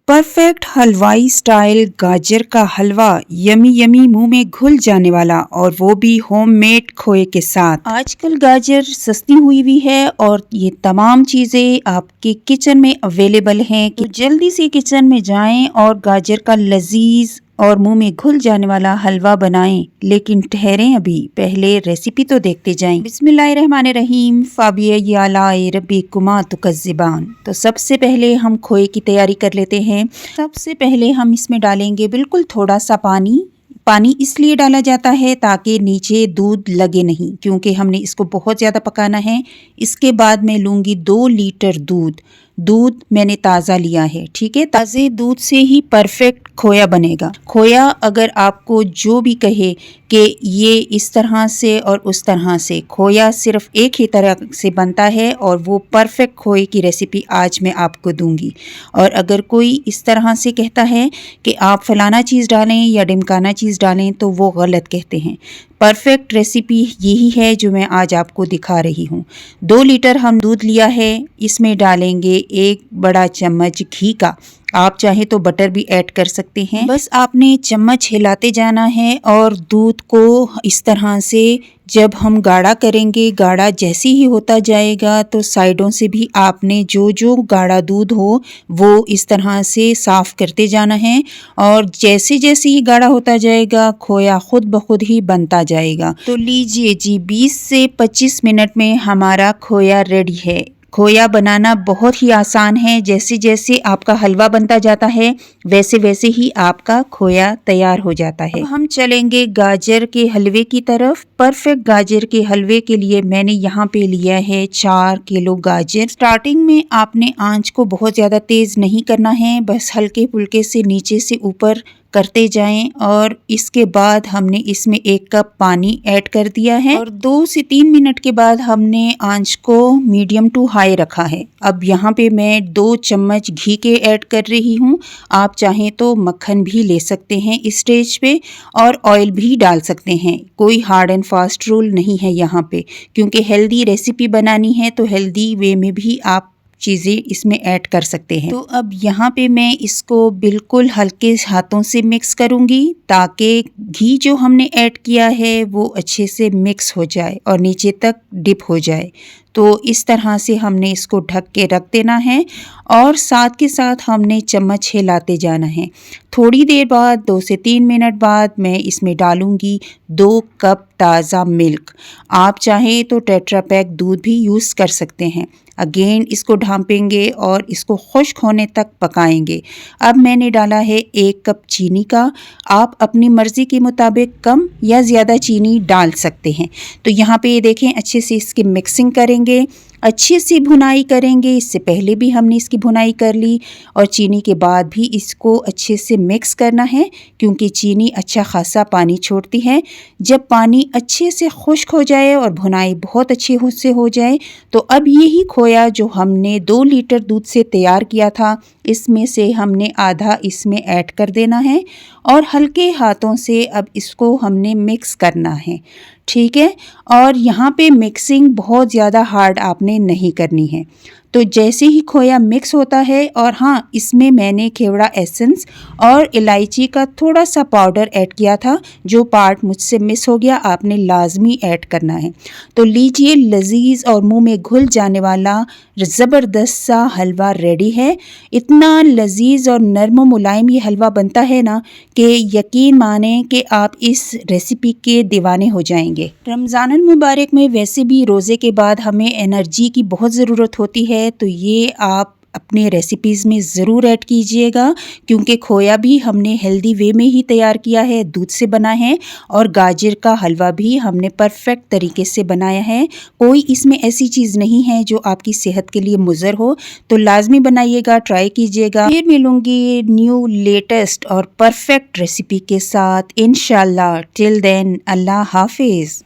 Perfect हलवाई style गाजर का हलवा, यमी यमी मुंह में घुल जाने वाला, और वो भी होममेड खोए के साथ। आजकल गाजर सस्ती हुई है और ये तमाम चीज़ें आपके किचन में अवेलेबल हैं, तो जल्दी से किचन में जाएं और गाजर का लजीज और मुंह में घुल जाने वाला हलवा बनाएं। लेकिन ठहरें, अभी पहले रेसिपी तो देखते जाएं। बिस्मिल्लाहिर्रहमानिर्रहीम। फाबिया यालाए रब्बिकुमा तुकज़्ज़िबान। तो सबसे पहले हम खोए की तैयारी कर लेते हैं। सबसे पहले हम इसमें डालेंगे बिल्कुल थोड़ा सा पानी। पानी इसलिए डाला जाता है ताकि नीचे दूध लगे नहीं, क्योंकि हमने इसको बहुत ज़्यादा पकाना है। इसके बाद मैं लूँगी 2 लीटर दूध। दूध मैंने ताज़ा लिया है, ठीक है। ताज़े दूध से ही परफेक्ट खोया बनेगा। खोया अगर आपको जो भी कहे कि ये इस तरह से और उस तरह से, खोया सिर्फ एक ही तरह से बनता है और वो परफेक्ट खोए की रेसिपी आज मैं आपको दूंगी। और अगर कोई इस तरह से कहता है कि आप फलाना चीज़ डालें या ढिमकाना चीज़ डालें, तो वो गलत कहते हैं। परफेक्ट रेसिपी यही है जो मैं आज आपको दिखा रही हूँ। 2 लीटर हम दूध लिया है, इसमें डालेंगे 1 बड़ा चम्मच घी का। आप चाहे तो बटर भी ऐड कर सकते हैं। बस आपने चम्मच हिलाते जाना है और दूध को इस तरह से जब हम गाढ़ा करेंगे, गाढ़ा जैसे ही होता जाएगा तो साइडों से भी आपने जो जो गाढ़ा दूध हो वो इस तरह से साफ़ करते जाना है। और जैसे जैसे ही गाढ़ा होता जाएगा खोया खुद ब खुद ही बनता जाएगा। तो लीजिए जी, 20 से 25 मिनट में हमारा खोया रेडी है। खोया बनाना बहुत ही आसान है। जैसे जैसे आपका हलवा बनता जाता है वैसे वैसे ही आपका खोया तैयार हो जाता है। अब हम चलेंगे गाजर के हलवे की तरफ। परफेक्ट गाजर के हलवे के लिए मैंने यहाँ पे लिया है 4 किलो गाजर। स्टार्टिंग में आपने आंच को बहुत ज़्यादा तेज़ नहीं करना है, बस हल्के फुल्के से नीचे से ऊपर करते जाएं। और इसके बाद हमने इसमें 1 कप पानी ऐड कर दिया है और 2 से 3 मिनट के बाद हमने आंच को मीडियम टू हाई रखा है। अब यहाँ पे मैं 2 चम्मच घी के ऐड कर रही हूँ। आप चाहें तो मक्खन भी ले सकते हैं इस स्टेज पे, और ऑयल भी डाल सकते हैं। कोई हार्ड एंड फास्ट रूल नहीं है यहाँ पे, क्योंकि हेल्दी रेसिपी बनानी है तो हेल्दी वे में भी आप चीज़ें इसमें ऐड कर सकते हैं। तो अब यहाँ पे मैं इसको बिल्कुल हल्के हाथों से मिक्स करूँगी ताकि घी जो हमने ऐड किया है वो अच्छे से मिक्स हो जाए और नीचे तक डिप हो जाए। तो इस तरह से हमने इसको ढक के रख देना है और साथ के साथ हमने चम्मच हिलाते जाना है। थोड़ी देर बाद 2 से 3 मिनट बाद मैं इसमें डालूँगी 2 कप ताज़ा मिल्क। आप चाहें तो टेट्रा पैक दूध भी यूज़ कर सकते हैं। अगेन इसको ढांपेंगे और इसको खुश्क होने तक पकाएंगे। अब मैंने डाला है 1 कप चीनी का। आप अपनी मर्ज़ी के मुताबिक कम या ज़्यादा चीनी डाल सकते हैं। तो यहाँ पे ये देखें, अच्छे से इसकी मिक्सिंग करेंगे, अच्छी सी भुनाई करेंगे। इससे पहले भी हमने इसकी भुनाई कर ली और चीनी के बाद भी इसको अच्छे से मिक्स करना है, क्योंकि चीनी अच्छा खासा पानी छोड़ती है। जब पानी अच्छे से खुश्क हो जाए और भुनाई बहुत अच्छी से हो जाए, तो अब यही खोया जो हमने 2 लीटर दूध से तैयार किया था, इसमें से हमने आधा इसमें ऐड कर देना है और हल्के हाथों से अब इसको हमने मिक्स करना है, ठीक है। और यहाँ पे मिक्सिंग बहुत ज़्यादा हार्ड आपने नहीं करनी है। तो जैसे ही खोया मिक्स होता है, और हाँ, इसमें मैंने केवड़ा एसेंस और इलायची का थोड़ा सा पाउडर ऐड किया था, जो पार्ट मुझसे मिस हो गया, आपने लाजमी ऐड करना है। तो लीजिए, लजीज और मुंह में घुल जाने वाला ज़बरदस्त सा हलवा रेडी है। इतना लजीज और नरम मुलायम ये हलवा बनता है ना कि यकीन माने कि आप इस रेसिपी के दीवाने हो जाएंगे। रमज़ान मुबारक में वैसे भी रोज़े के बाद हमें एनर्जी की बहुत ज़रूरत होती है, तो ये आप अपने रेसिपीज़ में ज़रूर ऐड कीजिएगा, क्योंकि खोया भी हमने हेल्दी वे में ही तैयार किया है, दूध से बना है, और गाजर का हलवा भी हमने परफेक्ट तरीके से बनाया है। कोई इसमें ऐसी चीज़ नहीं है जो आपकी सेहत के लिए मुज़र हो। तो लाजमी बनाइएगा, ट्राई कीजिएगा। फिर मिलूँगी न्यू लेटेस्ट और परफेक्ट रेसिपी के साथ इंशाल्लाह। टिल देन, अल्लाह हाफिज़।